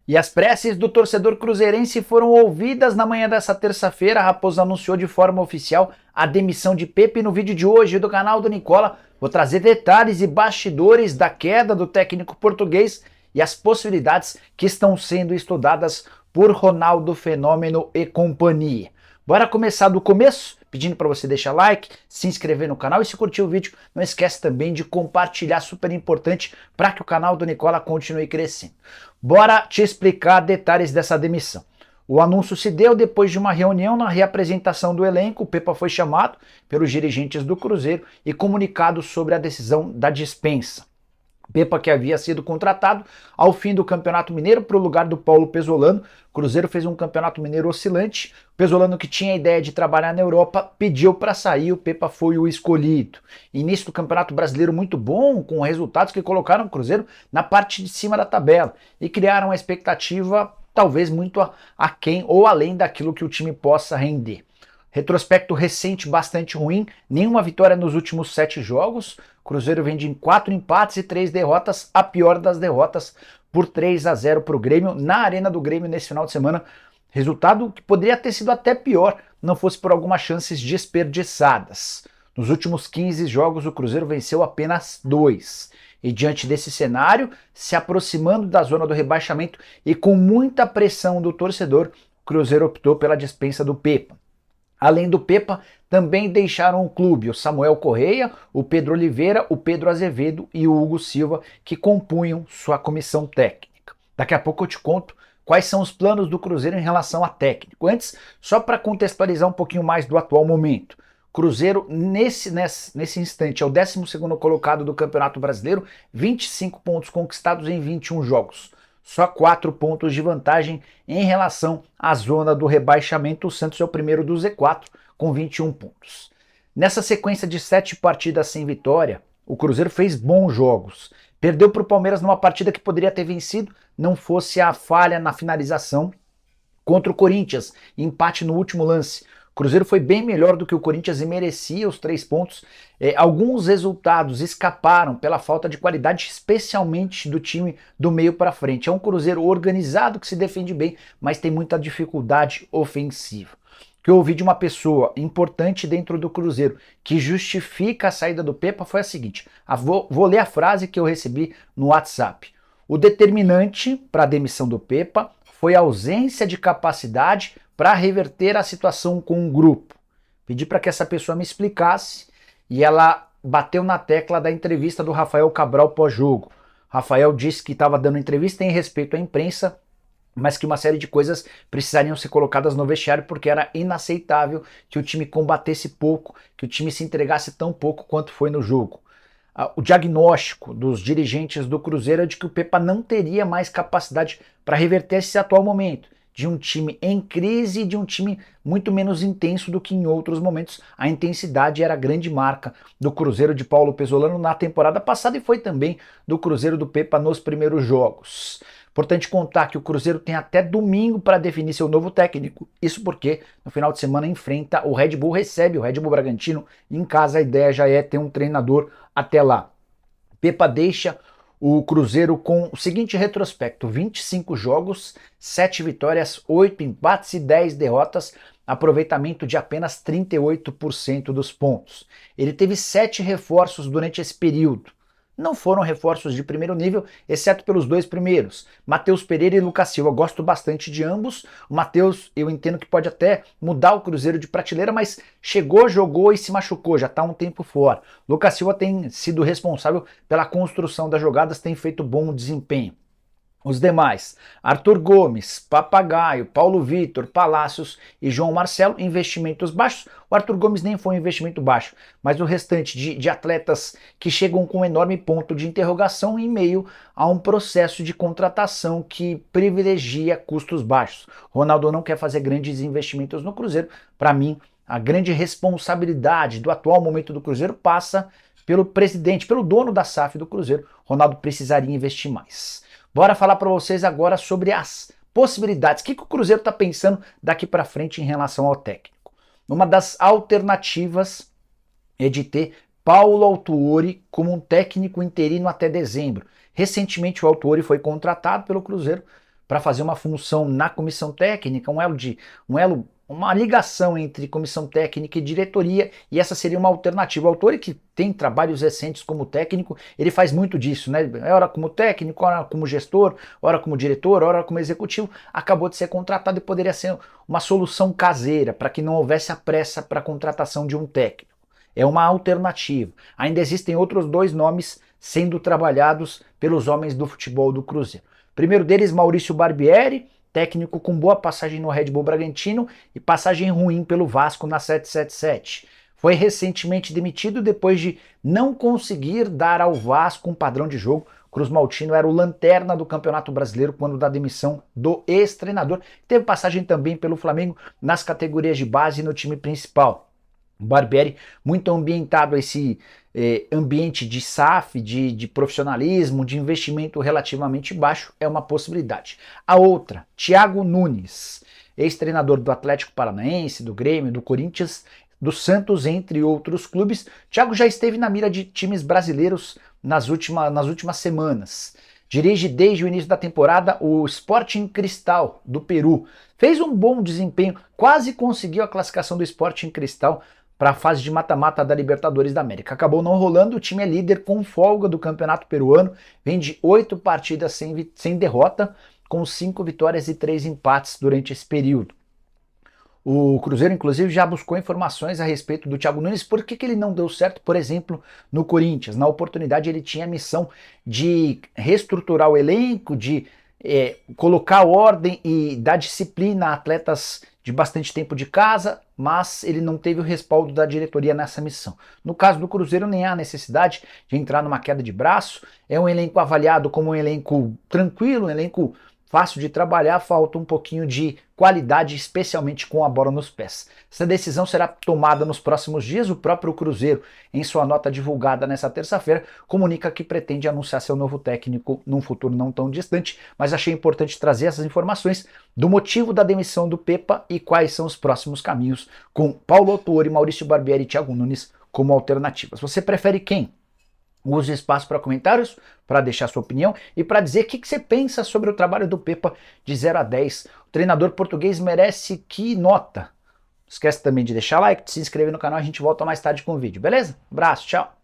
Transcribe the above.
E as preces do torcedor cruzeirense foram ouvidas na manhã dessa terça-feira. A Raposa anunciou de forma oficial a demissão de Pepa. E no vídeo de hoje do canal do Nicola, vou trazer detalhes e bastidores da queda do técnico português e as possibilidades que estão sendo estudadas por Ronaldo Fenômeno e companhia. Bora começar do começo? Pedindo para você deixar like, se inscrever no canal e se curtir o vídeo, não esquece também de compartilhar, super importante para que o canal do Nicola continue crescendo. Bora te explicar detalhes dessa demissão. O anúncio se deu depois de uma reunião na reapresentação do elenco. O Pepa foi chamado pelos dirigentes do Cruzeiro e comunicado sobre a decisão da dispensa. Pepa, que havia sido contratado ao fim do Campeonato Mineiro para o lugar do Paulo Pesolano. O Cruzeiro fez um Campeonato Mineiro oscilante. O Pesolano, que tinha a ideia de trabalhar na Europa, pediu para sair. O Pepa foi o escolhido. Início do Campeonato Brasileiro muito bom, com resultados que colocaram o Cruzeiro na parte de cima da tabela e criaram uma expectativa talvez muito aquém ou além daquilo que o time possa render. Retrospecto recente bastante ruim, nenhuma vitória nos últimos 7 jogos. O Cruzeiro vem de 4 empates e 3 derrotas, a pior das derrotas por 3-0 para o Grêmio, na Arena do Grêmio nesse final de semana. Resultado que poderia ter sido até pior, não fosse por algumas chances desperdiçadas. Nos últimos 15 jogos, o Cruzeiro venceu apenas 2. E diante desse cenário, se aproximando da zona do rebaixamento e com muita pressão do torcedor, o Cruzeiro optou pela dispensa do Pepa. Além do Pepa, também deixaram o clube o Samuel Correia, o Pedro Oliveira, o Pedro Azevedo e o Hugo Silva, que compunham sua comissão técnica. Daqui a pouco eu te conto quais são os planos do Cruzeiro em relação a técnico. Antes, só para contextualizar um pouquinho mais do atual momento. Cruzeiro, nesse instante, é o 12º colocado do Campeonato Brasileiro, 25 pontos conquistados em 21 jogos. Só 4 pontos de vantagem em relação à zona do rebaixamento. O Santos é o primeiro do Z4 com 21 pontos. Nessa sequência de 7 partidas sem vitória, o Cruzeiro fez bons jogos. Perdeu para o Palmeiras numa partida que poderia ter vencido, não fosse a falha na finalização contra o Corinthians, empate no último lance. O Cruzeiro foi bem melhor do que o Corinthians e merecia os 3 pontos. Alguns resultados escaparam pela falta de qualidade, especialmente do time do meio para frente. É um Cruzeiro organizado que se defende bem, mas tem muita dificuldade ofensiva. O que eu ouvi de uma pessoa importante dentro do Cruzeiro que justifica a saída do Pepa foi a seguinte: vou ler a frase que eu recebi no WhatsApp. O determinante para a demissão do Pepa foi a ausência de capacidade para reverter a situação com o grupo. Pedi para que essa pessoa me explicasse e ela bateu na tecla da entrevista do Rafael Cabral pós-jogo. Rafael disse que estava dando entrevista em respeito à imprensa, mas que uma série de coisas precisariam ser colocadas no vestiário porque era inaceitável que o time combatesse pouco, que o time se entregasse tão pouco quanto foi no jogo. O diagnóstico dos dirigentes do Cruzeiro é de que o Pepa não teria mais capacidade para reverter esse atual momento, de um time em crise e de um time muito menos intenso do que em outros momentos. A intensidade era a grande marca do Cruzeiro de Paulo Pesolano na temporada passada e foi também do Cruzeiro do Pepa nos primeiros jogos. Importante contar que o Cruzeiro tem até domingo para definir seu novo técnico. Isso porque no final de semana enfrenta o Red Bull, recebe o Red Bull Bragantino em casa. A ideia já é ter um treinador até lá. Pepa deixa o Cruzeiro com o seguinte retrospecto: 25 jogos, 7 vitórias, 8 empates e 10 derrotas, aproveitamento de apenas 38% dos pontos. Ele teve 7 reforços durante esse período. Não foram reforços de primeiro nível, exceto pelos 2 primeiros, Matheus Pereira e Lucas Silva. Gosto bastante de ambos. O Matheus, eu entendo que pode até mudar o Cruzeiro de prateleira, mas chegou, jogou e se machucou, já está um tempo fora. Lucas Silva tem sido responsável pela construção das jogadas, tem feito bom desempenho. Os demais: Arthur Gomes, Papagaio, Paulo Vitor, Palácios e João Marcelo, investimentos baixos. O Arthur Gomes nem foi um investimento baixo, mas o restante de atletas que chegam com um enorme ponto de interrogação em meio a um processo de contratação que privilegia custos baixos. Ronaldo não quer fazer grandes investimentos no Cruzeiro. Para mim, a grande responsabilidade do atual momento do Cruzeiro passa pelo presidente, pelo dono da SAF do Cruzeiro. Ronaldo precisaria investir mais. Bora falar para vocês agora sobre as possibilidades. O que o Cruzeiro está pensando daqui para frente em relação ao técnico? Uma das alternativas é de ter Paulo Autuori como um técnico interino até dezembro. Recentemente o Autuori foi contratado pelo Cruzeiro para fazer uma função na comissão técnica, uma ligação entre comissão técnica e diretoria, e essa seria uma alternativa. O Autori, que tem trabalhos recentes como técnico, ele faz muito disso, né? Ora como técnico, ora como gestor, ora como diretor, ora como executivo, acabou de ser contratado e poderia ser uma solução caseira para que não houvesse a pressa para a contratação de um técnico. É uma alternativa. Ainda existem outros dois nomes sendo trabalhados pelos homens do futebol do Cruzeiro. O primeiro deles, Maurício Barbieri, técnico com boa passagem no Red Bull Bragantino e passagem ruim pelo Vasco na 777. Foi recentemente demitido depois de não conseguir dar ao Vasco um padrão de jogo. Cruz Maltino era o lanterna do Campeonato Brasileiro quando da demissão do ex-treinador. Teve passagem também pelo Flamengo nas categorias de base e no time principal. Barbieri, muito ambientado a esse ambiente de SAF, de profissionalismo, de investimento relativamente baixo, é uma possibilidade. A outra, Thiago Nunes, ex-treinador do Atlético Paranaense, do Grêmio, do Corinthians, do Santos, entre outros clubes. Thiago já esteve na mira de times brasileiros nas últimas semanas. Dirige desde o início da temporada o Sporting Cristal, do Peru. Fez um bom desempenho, quase conseguiu a classificação do Sporting Cristal para a fase de mata-mata da Libertadores da América. Acabou não rolando, o time é líder com folga do campeonato peruano, vem de 8 partidas sem derrota, com 5 vitórias e 3 empates durante esse período. O Cruzeiro, inclusive, já buscou informações a respeito do Thiago Nunes, por que ele não deu certo, por exemplo, no Corinthians. Na oportunidade ele tinha a missão de reestruturar o elenco, de colocar ordem e dar disciplina a atletas de bastante tempo de casa, mas ele não teve o respaldo da diretoria nessa missão. No caso do Cruzeiro, nem há necessidade de entrar numa queda de braço, é um elenco avaliado como um elenco tranquilo, um elenco fácil de trabalhar, falta um pouquinho de qualidade, especialmente com a bola nos pés. Essa decisão será tomada nos próximos dias. O próprio Cruzeiro, em sua nota divulgada nessa terça-feira, comunica que pretende anunciar seu novo técnico num futuro não tão distante, mas achei importante trazer essas informações do motivo da demissão do Pepa e quais são os próximos caminhos com Paulo Autori, Maurício Barbieri e Thiago Nunes como alternativas. Você prefere quem? Use espaço para comentários, para deixar sua opinião e para dizer o que você pensa sobre o trabalho do Pepa de 0 a 10. O treinador português merece que nota? Não esquece também de deixar like, de se inscrever no canal, a gente volta mais tarde com o vídeo, beleza? Abraço, tchau!